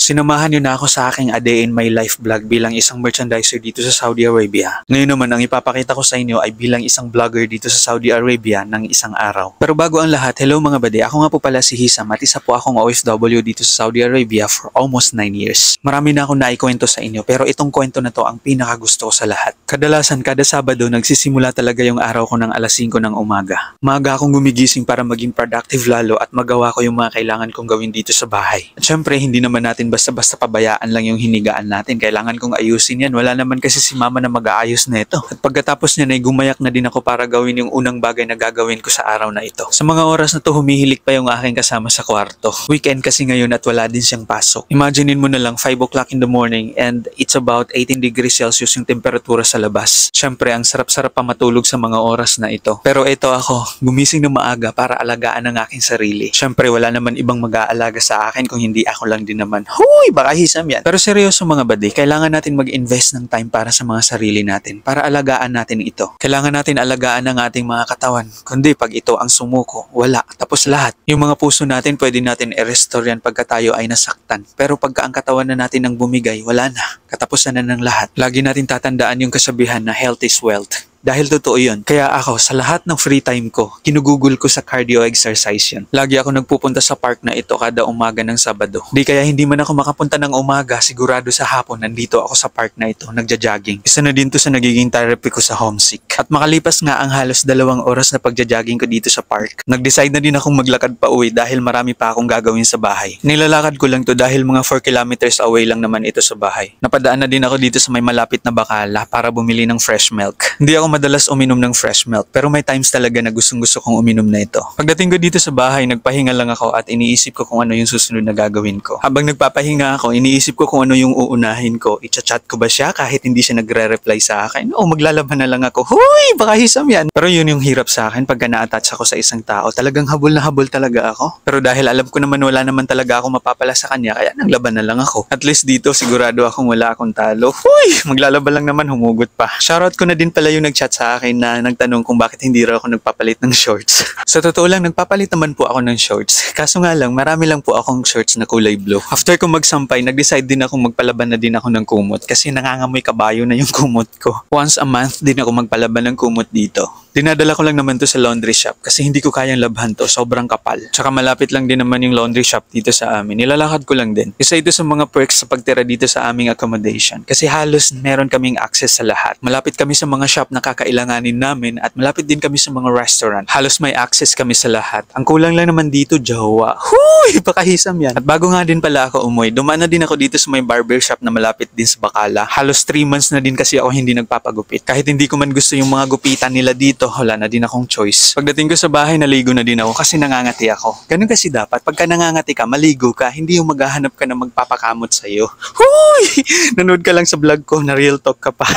Sinamahan niyo na ako sa aking A Day in My Life vlog bilang isang merchandiser dito sa Saudi Arabia. Ngayon naman ang ipapakita ko sa inyo ay bilang isang vlogger dito sa Saudi Arabia ng isang araw. Pero bago ang lahat, hello mga bade, ako nga po pala si Hisam at isa po akong OFW dito sa Saudi Arabia for almost 9 years. Marami na akong naikwento sa inyo pero itong kwento na to ang pinakagusto ko sa lahat. Kadalasan kada Sabado nagsisimula talaga yung araw ko ng alas 5 ng umaga. Maaga akong gumigising para maging productive lalo at magawa ko yung mga kailangan kong gawin dito sa bahay. At syempre hindi naman natin basta-basta pabayaan lang yung hinigaan natin. Kailangan kong ayusin yan. Wala naman kasi si mama na mag-aayos na ito. At pagkatapos niya ay gumayak na din ako para gawin yung unang bagay na gagawin ko sa araw na ito. Sa mga oras na to humihilik pa yung aking kasama sa kwarto. Weekend kasi ngayon at wala din siyang pasok. Imaginein mo na lang 5 o'clock in the morning and it's about 18 degrees Celsius yung temperatura sa labas. Syempre ang sarap-sarap pa matulog sa mga oras na ito. Pero ito ako, gumising na maaga para alagaan ang aking sarili. Syempre wala naman ibang mag-aalaga sa akin kung hindi ako lang din naman. Huy, baka Hisam yan. Pero seryoso mga badi, kailangan natin mag-invest ng time para sa mga sarili natin, para alagaan natin ito. Kailangan natin alagaan ang ating mga katawan. Kundi pag ito ang sumuko, wala. Tapos lahat. Yung mga puso natin, pwede natin i-restore yan pagka tayo ay nasaktan. Pero pagka ang katawan na natin ang bumigay, wala na. Katapusan na ng lahat. Lagi natin tatandaan yung kasabihan na health is wealth. Dahil totoo yun. Kaya ako, sa lahat ng free time ko, ginugugol ko sa cardio exercise yun. Lagi ako nagpupunta sa park na ito kada umaga ng Sabado. Di kaya hindi man ako makapunta ng umaga, sigurado sa hapon nandito ako sa park na ito, nagja-jogging. Isa na din to sa nagiging therapy ko sa homesick. At makalipas nga ang halos 2 oras na pagja-jogging ko dito sa park, nag-decide na din akong maglakad pa uwi dahil marami pa akong gagawin sa bahay. Nilalakad ko lang to dahil mga 4 kilometers away lang naman ito sa bahay. Napadaan na din ako dito sa may malapit na bakala para bumili ng fresh milk. Hindi ako madalas uminom ng fresh milk pero may times talaga na gustong-gusto kong uminom na ito. Pagdating ko dito sa bahay, nagpahinga lang ako at iniisip ko kung ano yung susunod na gagawin ko. Habang nagpapahinga ako, iniisip ko kung ano yung uunahin ko. I-chat ko ba siya kahit hindi siya nagre-reply sa akin? O maglalaban na lang ako. Huy! Baka Hisam yan! Pero yun yung hirap sa akin pagka na-attach ako sa isang tao. Talagang habol na habol talaga ako. Pero dahil alam ko naman wala naman talaga ako mapapala sa kanya, kaya naglaban na lang ako. At least dito sigurado akong wala akong talo. Huy! Maglalaban lang naman, humugot pa. Shoutout ko na din pala yung nag-chat sa akin na nagtanong kung bakit hindi raw ako nagpapalit ng shorts. Sa totoo lang, nagpapalit naman po ako ng shorts. Kaso nga lang, marami lang po akong shorts na kulay blue. After ko magsampay, nag-decide din akong magpalaban na din ako ng kumot kasi nangangamoy kabayo na yung kumot ko. Once a month din ako magpalaban ng kumot dito. Dinadala ko lang naman to sa laundry shop kasi hindi ko kayang labhan to, sobrang kapal. Tsaka malapit lang din naman yung laundry shop dito sa amin. Nilalakad ko lang din. Isa ito sa mga perks sa pagtira dito sa aming accommodation kasi halos meron kaming access sa lahat. Malapit kami sa mga shop na kakailanganin namin at malapit din kami sa mga restaurant. Halos may access kami sa lahat. Ang kulang lang naman dito, jowa. Huy! Baka Hisam yan. At bago nga din pala ako umuwi, dumaan na din ako dito sa may barber shop na malapit din sa Bacala. Halos 3 months na din kasi ako hindi nagpapagupit. Kahit hindi ko man gusto yung mga gupitan nila dito, wala na din akong choice. Pagdating ko sa bahay, naligo na din ako kasi nangangati ako. Ganun kasi dapat. Pagka nangangati ka, maligo ka, hindi yung maghahanap ka na magpapakamot sa'yo. Huy! Nanood ka lang sa vlog ko, na real talk ka pa.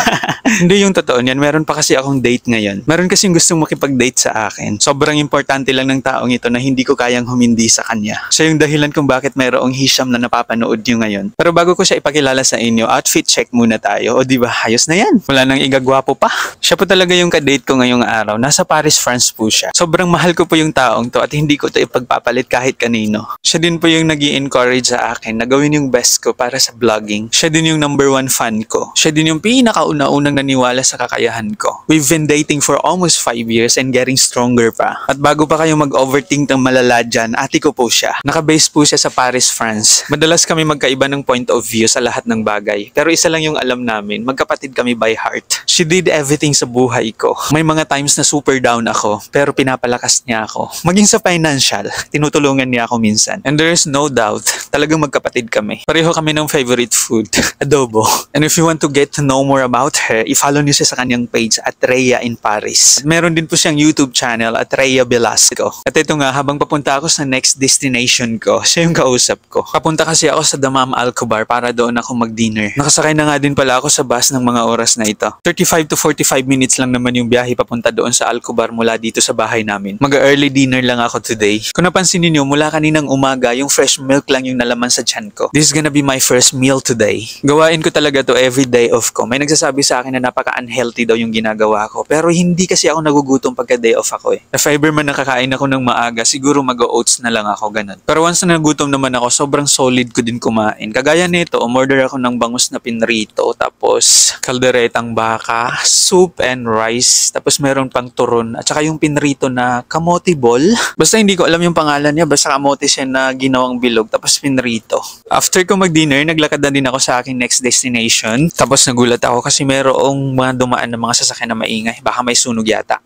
Hindi yung totoo niyan. Meron pa kasi akong date ngayon. Meron kasing gustong makipag-date sa akin. Sobrang importante lang ng taong ito na hindi ko kayang humindi sa kanya. Siya yung dahilan kung bakit mayroong Hisam na napapanood nyo ngayon. Pero bago ko siya ipakilala sa inyo, outfit check muna tayo. O diba, ayos na yan. Wala nang igagwapo pa. Siya po talaga yung kadate ko ngayong araw. Nasa Paris, France po siya. Sobrang mahal ko po yung taong to at hindi ko to ipagpapalit kahit kanino. Siya din po yung nag-i-encourage sa akin na gawin yung best ko para sa vlogging. Siya din yung #1 fan ko. Siya din yung pinakauna-unang naniwala sa kakayahan ko. We've been dating for almost 5 years and getting stronger pa. At bago pa kayo mag-overthink ng malala dyan, ate ko po siya. Nakabase po siya sa Paris, France. Madalas kami magkaiba ng point of view sa lahat ng bagay. Pero isa lang yung alam namin, magkapatid kami by heart. She did everything sa buhay ko. May mga times na super down ako, pero pinapalakas niya ako. Maging sa financial, tinutulungan niya ako minsan. And there is no doubt, talagang magkapatid kami. Pareho kami ng favorite food, adobo. And if you want to get to know more about her, i-follow niyo siya sa kanyang page at Rhea in Paris. At meron din po siyang YouTube channel at Rhea Velasco. At ito nga, habang papunta ako sa next destination ko, siya yung kausap ko. Papunta kasi ako sa Dammam Al Khobar para doon ako mag-dinner. Nakasakay na nga din pala ako sa bus ng mga oras na ito. 35 to 45 minutes lang naman yung biyahe papunta doon sa Al Khobar mula dito sa bahay namin. Mag-early dinner lang ako today. Kung napansin niyo, mula kaninang umaga, yung fresh milk lang yung nalaman sa tiyan ko. This is gonna be my first meal today. Gawain ko talaga to every day off ko. May nagsasabi sa akin na napaka-unhealthy daw yung ginagawa ko. Pero hindi kasi ako nagugutom pagka day off ako eh. If ever man nakakain ako ng maaga, siguro mag-oats na lang ako, ganun. Pero once na nagutom naman ako, sobrang solid ko din kumain. Kagaya nito, umorder ako ng bangus na pinrito, tapos kalderetang baka, soup and rice, tapos meron pang turon, at saka yung pinrito na kamote ball. Basta hindi ko alam yung pangalan niya, basta kamote siya na ginawang bilog, tapos pinrito. After ko mag-dinner, naglakad na din ako sa aking next destination. Tapos nagulat ako kasi merong mga dumaan na mga sasakyan na maingay. Baka may sunog yata.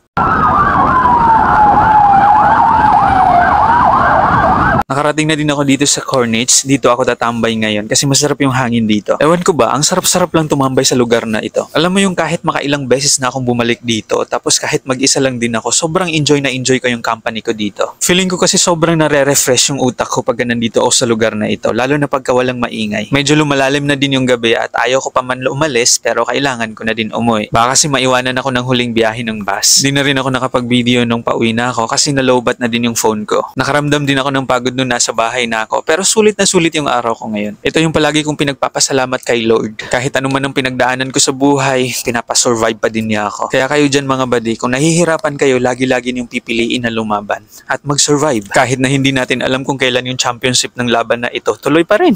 Nakarating na din ako dito sa Cornets. Dito ako tatambay ngayon kasi masarap yung hangin dito. Ewan ko ba, ang sarap-sarap lang tumambay sa lugar na ito. Alam mo yung kahit makailang beses na akong bumalik dito, tapos kahit mag-isa lang din ako, sobrang enjoy na enjoy ko yung company ko dito. Feeling ko kasi sobrang nare-refresh yung utak ko pag nandito ako sa lugar na ito, lalo na pagka walang maingay. Medyo lumalalim na din yung gabi at ayaw ko pa man umalis pero kailangan ko na din umuwi. Baka kasi maiwanan ako ng huling biyahe ng bus. Di na rin ako nakapag-video nung pauwi na ako kasi nalowbat na din yung phone ko. Nakaramdam din ako ng pagod nung nasa bahay na ako. Pero sulit na sulit yung araw ko ngayon. Ito yung palagi kong pinagpapasalamat kay Lord. Kahit ano man ang pinagdaanan ko sa buhay, pinapasurvive pa din niya ako. Kaya kayo dyan mga buddy, kung nahihirapan kayo, lagi-lagi niyong pipiliin na lumaban at mag-survive. Kahit na hindi natin alam kung kailan yung championship ng laban na ito, tuloy pa rin.